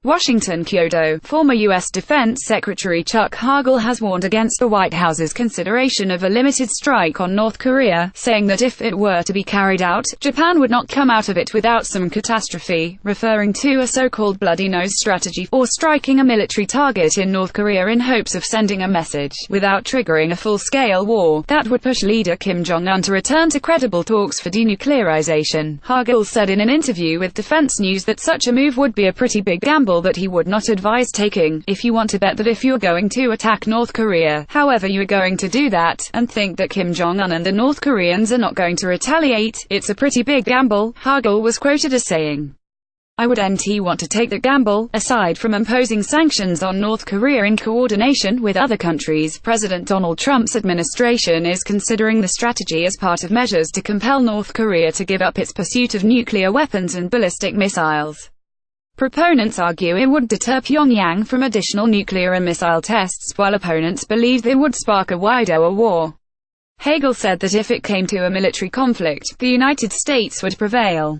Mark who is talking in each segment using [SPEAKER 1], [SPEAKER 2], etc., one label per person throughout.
[SPEAKER 1] Washington, Kyodo. Former U.S. Defense Secretary Chuck Hagel has warned against the White House's consideration of a limited strike on North Korea, saying that if it were to be carried out, Japan would not come out of it without some catastrophe, referring to a so-called bloody nose strategy, or striking a military target in North Korea in hopes of sending a message, without triggering a full-scale war, that would push leader Kim Jong Un to return to credible talks for denuclearization. Hagel said in an interview with Defense News that such a move would be a pretty big gamble that he would not advise taking. If you want to bet that if you're going to attack North Korea, however you are going to do that, and think that Kim Jong Un and the North Koreans are not going to retaliate, it's a pretty big gamble, Hagel was quoted as saying. I wouldn't want to take that gamble. Aside from imposing sanctions on North Korea in coordination with other countries, President Donald Trump's administration is considering the strategy as part of measures to compel North Korea to give up its pursuit of nuclear weapons and ballistic missiles. Proponents argue it would deter Pyongyang from additional nuclear and missile tests, while opponents believe it would spark a wider war. Hagel said that if it came to a military conflict, the United States would prevail.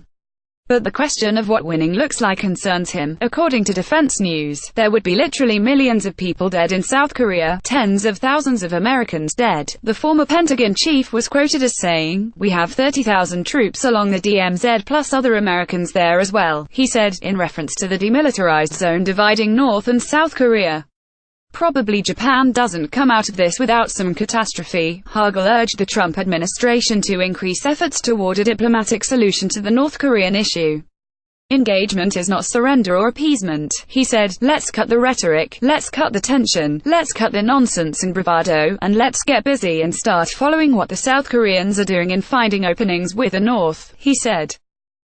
[SPEAKER 1] But the question of what winning looks like concerns him. According to Defense News, there would be literally millions of people dead in South Korea, tens of thousands of Americans dead. The former Pentagon chief was quoted as saying, "We have 30,000 troops along the DMZ plus other Americans there as well," he said, in reference to the demilitarized zone dividing North and South Korea. Probably Japan doesn't come out of this without some catastrophe. Hagel urged the Trump administration to increase efforts toward a diplomatic solution to the North Korean issue. Engagement is not surrender or appeasement, he said. Let's cut the rhetoric, let's cut the tension, let's cut the nonsense and bravado, and let's get busy and start following what the South Koreans are doing in finding openings with the North, he said.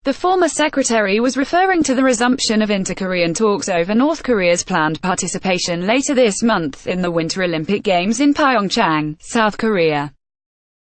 [SPEAKER 1] The former secretary was referring to the resumption of inter-Korean talks over North Korea's planned participation later this month in the Winter Olympic Games in Pyongyang, South Korea.